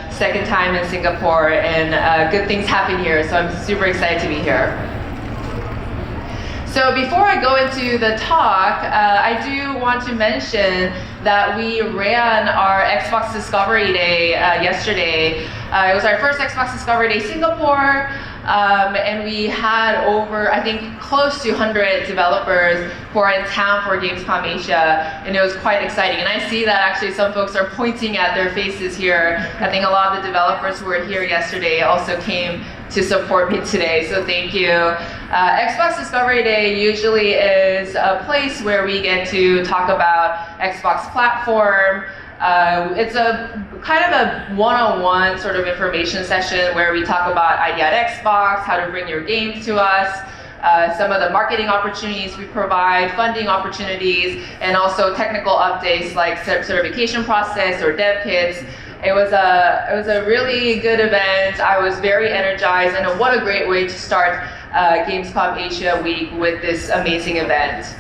Second time in Singapore, and good things happen here, so I'm super excited to be here. So before I go into the talk, I do want to mention that we ran our Xbox Discovery Day yesterday. It was our first Xbox Discovery Day Singapore, and we had over, I think, close to 100 developers who are in town for Gamescom Asia, and it was quite exciting. And I see that actually some folks are pointing at their faces here. I think a lot of the developers who were here yesterday also came to support me today, so thank you. Xbox Discovery Day usually is a place where we get to talk about Xbox platform. It's a kind of a one-on-one sort of information session where we talk about ID at Xbox, how to bring your games to us, some of the marketing opportunities we provide, funding opportunities, and also technical updates like certification process or dev kits. It was a really good event. I was very energized, and what a great way to start Gamescom Asia week with this amazing event.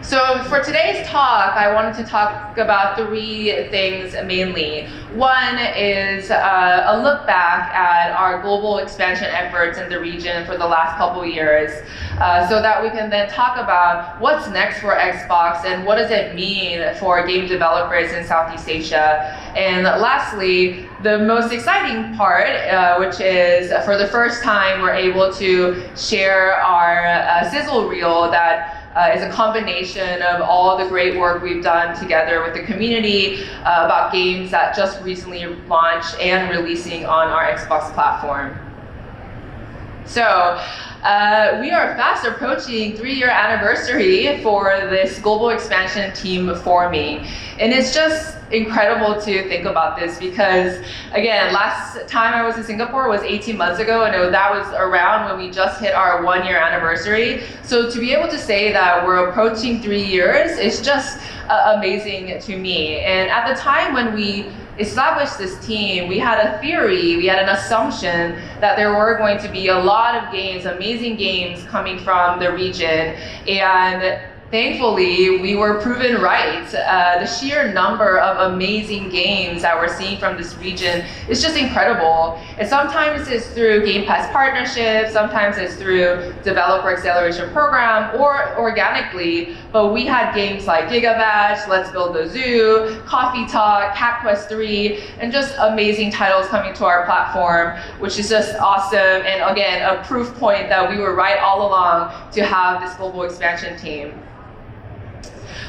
So for today's talk, I wanted to talk about three things mainly. One is a look back at our global expansion efforts in the region for the last couple years, so that we can then talk about what's next for Xbox and what does it mean for game developers in Southeast Asia. And lastly, the most exciting part, which is for the first time we're able to share our sizzle reel that is a combination of all the great work we've done together with the community about games that just recently launched and releasing on our Xbox platform. So we are fast approaching 3-year anniversary for this global expansion team forming. And it's just incredible to think about this because, again, last time I was in Singapore was 18 months ago, and that was around when we just hit our 1-year anniversary. So to be able to say that we're approaching 3 years is just amazing to me. And at the time when we established this team, we had a theory, we had an assumption that there were going to be a lot of games, amazing games coming from the region, and thankfully, we were proven right. The sheer number of amazing games that we're seeing from this region is just incredible. And sometimes it's through Game Pass partnerships, sometimes it's through developer acceleration program, or organically. But we had games like Gigabash, Let's Build a Zoo, Coffee Talk, Cat Quest 3, and just amazing titles coming to our platform, which is just awesome. And again, a proof point that we were right all along to have this global expansion team.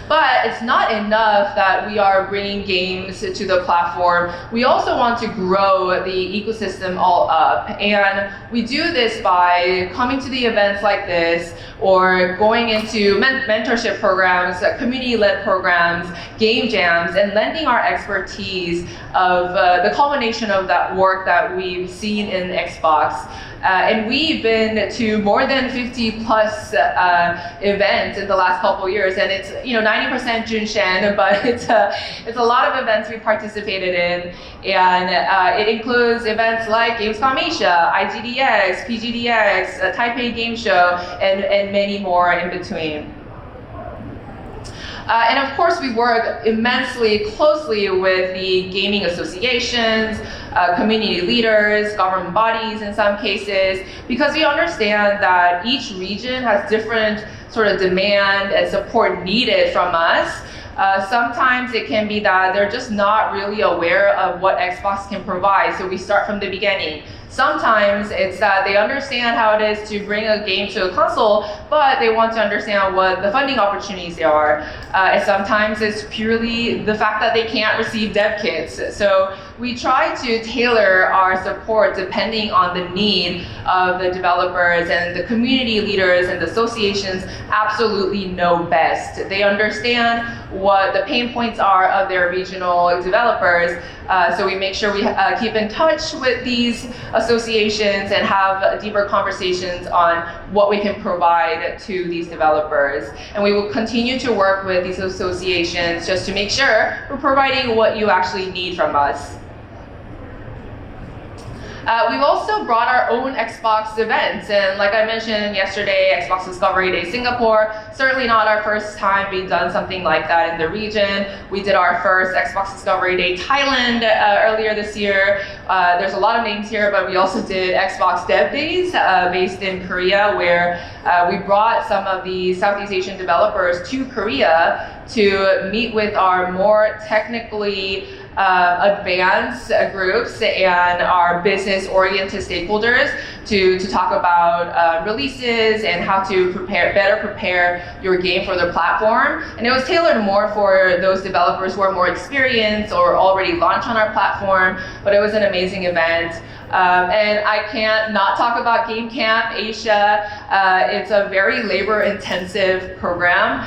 But it's not enough that we are bringing games to the platform. We also want to grow the ecosystem all up. And we do this by coming to the events like this, or going into mentorship programs, community-led programs, game jams, and lending our expertise of the culmination of that work that we've seen in Xbox. And we've been to more than 50 plus events in the last couple years, and it's 90% Junshan, but it's a lot of events we participated in, and it includes events like Gamescom Asia, IGDX, PGDX, Taipei Game Show, and many more in between. And of course, we work immensely closely with the gaming associations, community leaders, government bodies in some cases, because we understand that each region has different sort of demand and support needed from us. Sometimes it can be that they're just not really aware of what Xbox can provide, so we start from the beginning. Sometimes it's that they understand how it is to bring a game to a console, but they want to understand what the funding opportunities are. And sometimes it's purely the fact that they can't receive dev kits. So we try to tailor our support depending on the need of the developers, and the community leaders and the associations absolutely know best. They understand what the pain points are of their regional developers. So we make sure we keep in touch with these associations and have deeper conversations on what we can provide to these developers. And we will continue to work with these associations just to make sure we're providing what you actually need from us. We've also brought our own Xbox events, and like I mentioned yesterday, Xbox Discovery Day Singapore, certainly not our first time being done something like that in the region. We did our first Xbox Discovery Day Thailand earlier this year. There's a lot of names here, but we also did Xbox Dev Days based in Korea, where we brought some of the Southeast Asian developers to Korea to meet with our more technically advanced groups and our business-oriented stakeholders to talk about releases and how to better prepare your game for their platform. And it was tailored more for those developers who are more experienced or already launched on our platform, but it was an amazing event. And I can't not talk about Gamescom Asia. It's a very labor-intensive program.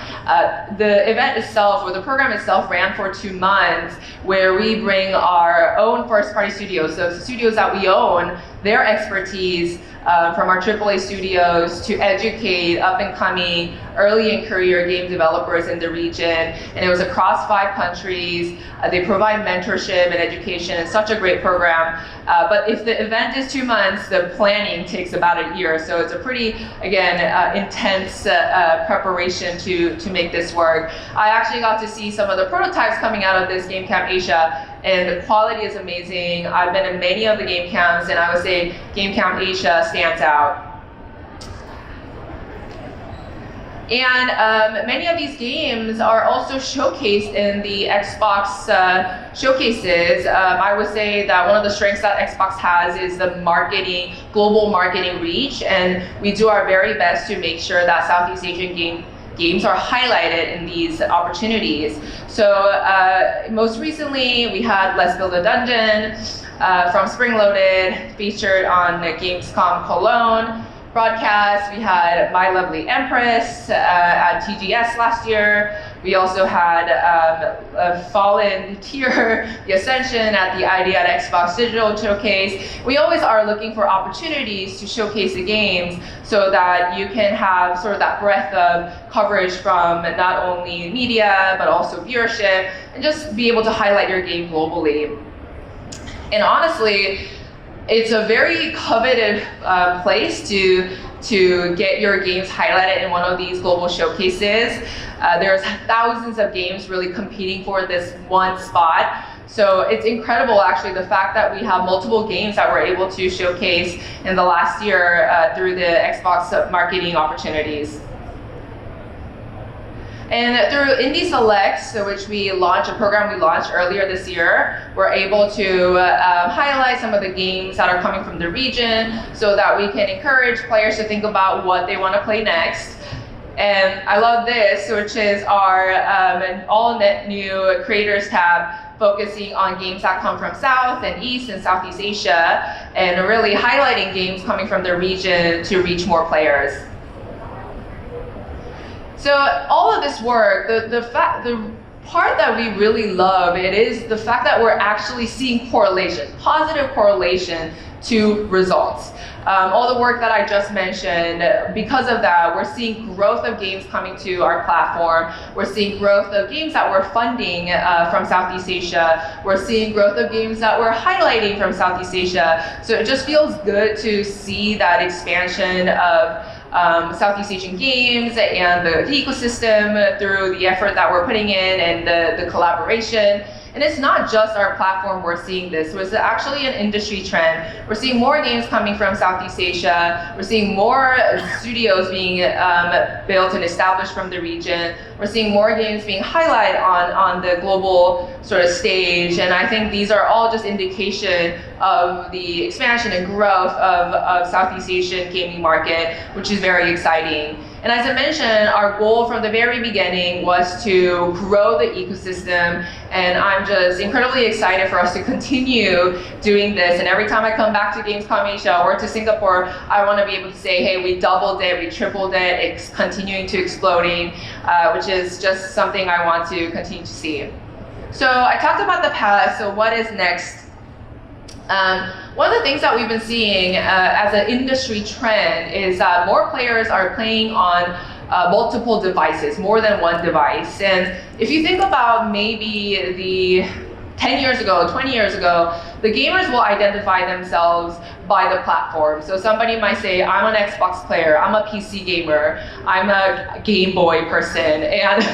The event itself, or the program itself, ran for 2 months, where we bring our own first-party studios, so studios that we own, their expertise from our AAA studios to educate up-and-coming, early-in-career game developers in the region. And it was across 5 countries. They provide mentorship and education. It's such a great program. But if the event is 2 months, the planning takes about a year. So it's a pretty, again, intense preparation to make this work. I actually got to see some of the prototypes coming out of this Gamescom Asia, and the quality is amazing. I've been in many of the game camps, and I would say Gamescom Asia stands out. And many of these games are also showcased in the Xbox showcases. I would say that one of the strengths that Xbox has is the global marketing reach, and we do our very best to make sure that Southeast Asian games are highlighted in these opportunities. So most recently, we had Let's Build a Dungeon from Spring Loaded, featured on the Gamescom Cologne broadcast. We had My Lovely Empress at TGS last year. We also had a Fallen Tier, The Ascension at the ID at Xbox Digital Showcase. We always are looking for opportunities to showcase the games so that you can have sort of that breadth of coverage from not only media, but also viewership, and just be able to highlight your game globally. And honestly, it's a very coveted place to get your games highlighted in one of these global showcases. There's thousands of games really competing for this one spot. So it's incredible, actually, the fact that we have multiple games that we're able to showcase in the last year through the Xbox marketing opportunities. And through Indie Selects, which we launched, a program we launched earlier this year, we're able to highlight some of the games that are coming from the region so that we can encourage players to think about what they want to play next. And I love this, which is our all net new creators tab, focusing on games that come from South and East and Southeast Asia, and really highlighting games coming from the region to reach more players. So all of this work, the part that we really love, it is the fact that we're actually seeing correlation, positive correlation to results. All the work that I just mentioned, because of that, we're seeing growth of games coming to our platform. We're seeing growth of games that we're funding from Southeast Asia. We're seeing growth of games that we're highlighting from Southeast Asia. So it just feels good to see that expansion of Southeast Asian games and the ecosystem through the effort that we're putting in and the collaboration. And it's not just our platform we're seeing this. It's actually an industry trend. We're seeing more games coming from Southeast Asia. We're seeing more studios being built and established from the region. We're seeing more games being highlighted on the global sort of stage. And I think these are all just indication of the expansion and growth of Southeast Asian gaming market, which is very exciting. And as I mentioned, our goal from the very beginning was to grow the ecosystem, and I'm just incredibly excited for us to continue doing this. And every time I come back to Gamescom Asia or to Singapore, I want to be able to say, hey, we doubled it, we tripled it, it's continuing to exploding, which is just something I want to continue to see. So I talked about the past, so what is next? One of the things that we've been seeing as an industry trend is that more players are playing on multiple devices, more than one device. And if you think about maybe the 10 years ago, 20 years ago, the gamers will identify themselves by the platform. So somebody might say, I'm an Xbox player, I'm a PC gamer, I'm a Game Boy person. And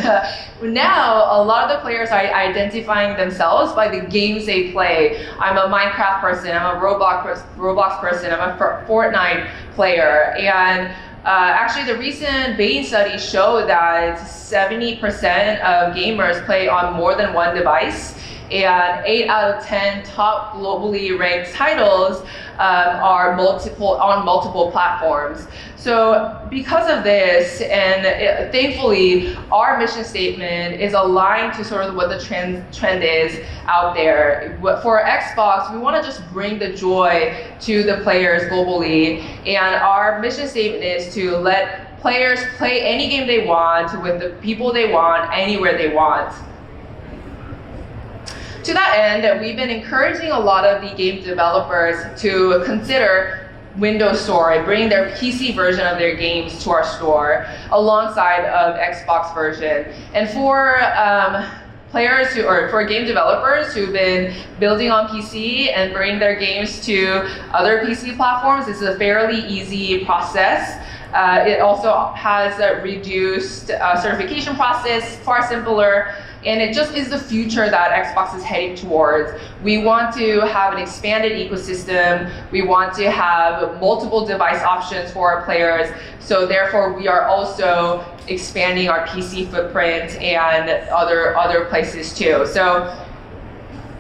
now a lot of the players are identifying themselves by the games they play. I'm a Minecraft person, I'm a Roblox person, I'm a Fortnite player. And actually, the recent Bain study showed that 70% of gamers play on more than one device, and 8 out of 10 top globally ranked titles are on multiple platforms. So because of this, and thankfully, our mission statement is aligned to sort of what the trend is out there. For Xbox, we want to just bring the joy to the players globally, and our mission statement is to let players play any game they want with the people they want, anywhere they want. To that end, we've been encouraging a lot of the game developers to consider Windows Store and bring their PC version of their games to our store alongside of Xbox version. And for for game developers who've been building on PC and bring their games to other PC platforms, it's a fairly easy process. It also has a reduced certification process, far simpler, and it just is the future that Xbox is heading towards. We want to have an expanded ecosystem. We want to have multiple device options for our players. So therefore, we are also expanding our PC footprint and other places too. So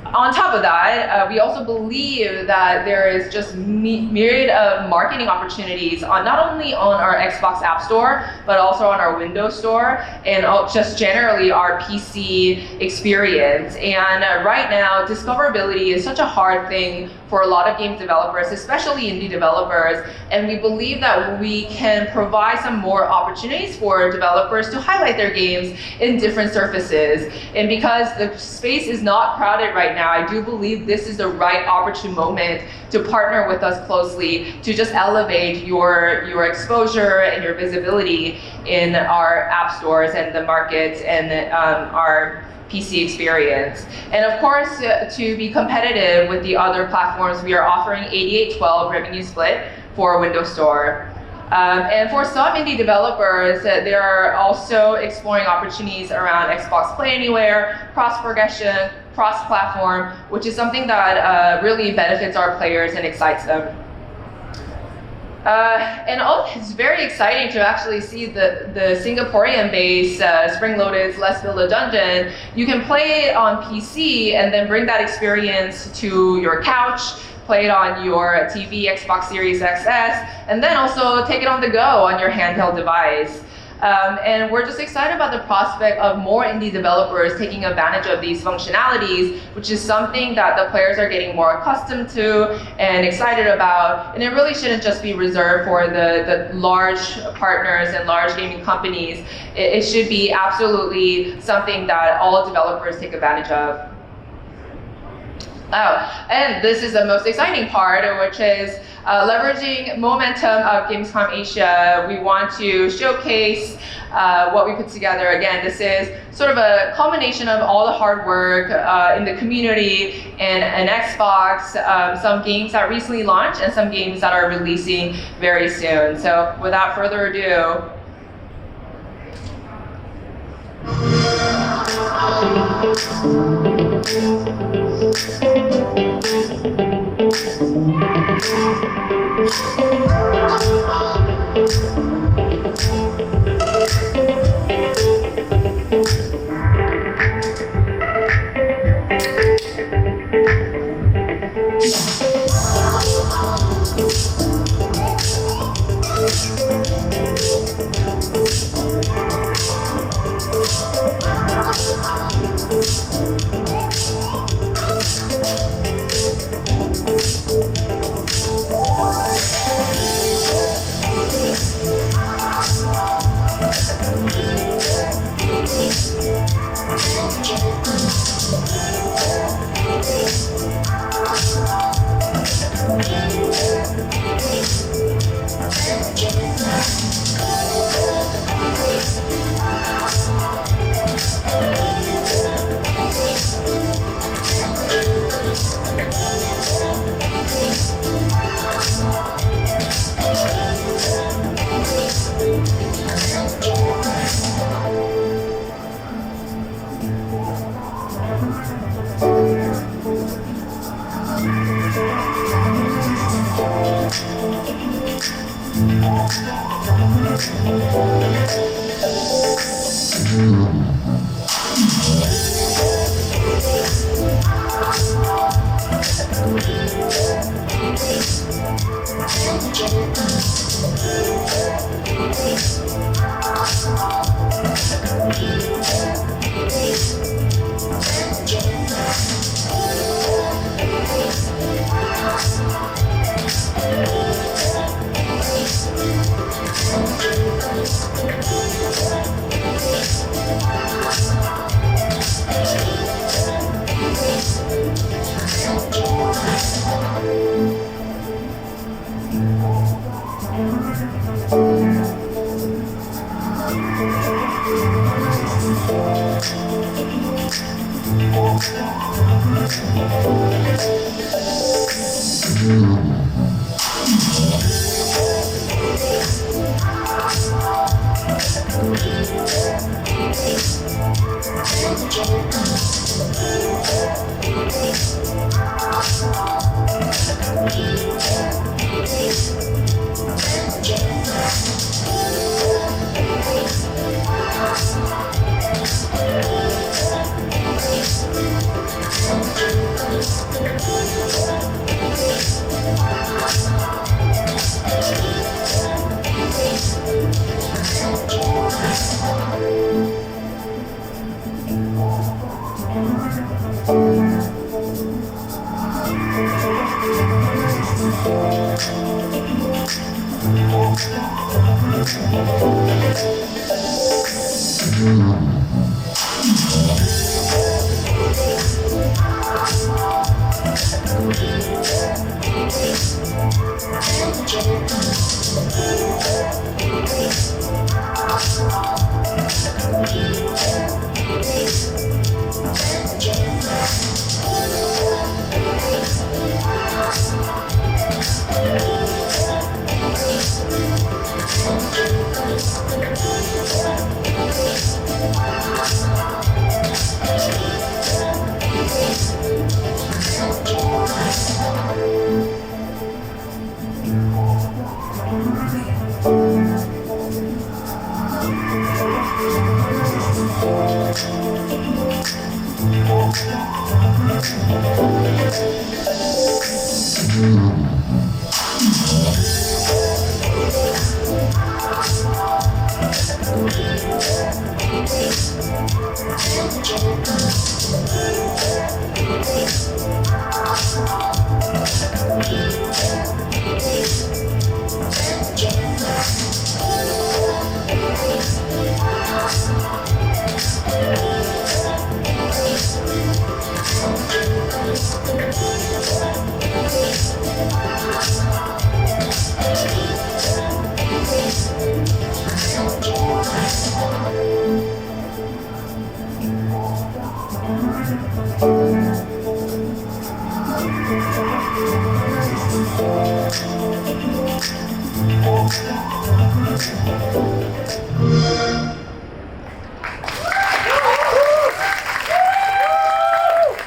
on top of that, we also believe that there is just myriad of marketing opportunities not only on our Xbox App Store, but also on our Windows Store, and just generally our PC experience. And right now, discoverability is such a hard thing for a lot of game developers, especially indie developers. And we believe that we can provide some more opportunities for developers to highlight their games in different surfaces. And because the space is not crowded right now, I do believe this is the right opportune moment to partner with us closely to just elevate your exposure and your visibility in our app stores and the markets and our PC experience. And of course, to be competitive with the other platforms, we are offering 88/12 revenue split for Windows Store. And for some indie developers, they are also exploring opportunities around Xbox Play Anywhere, cross-progression, cross-platform, which is something that really benefits our players and excites them. And it's very exciting to actually see the Singaporean-based Spring Lotus Let's Build a Dungeon. You can play it on PC and then bring that experience to your couch, play it on your TV, Xbox Series XS, and then also take it on the go on your handheld device. And we're just excited about the prospect of more indie developers taking advantage of these functionalities, which is something that the players are getting more accustomed to and excited about. And it really shouldn't just be reserved for the large partners and large gaming companies. It should be absolutely something that all developers take advantage of. And this is the most exciting part, which is leveraging momentum of Gamescom Asia. We want to showcase what we put together. Again, this is sort of a culmination of all the hard work in the community and Xbox, some games that recently launched and some games that are releasing very soon. So without further ado,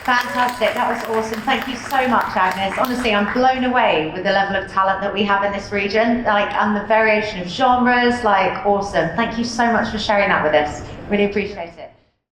Fantastic, that was awesome. Thank you so much, Agnes. Honestly, I'm blown away with the level of talent that we have in this region, and the variation of genres, awesome. Thank you so much for sharing that with us. Really appreciate it.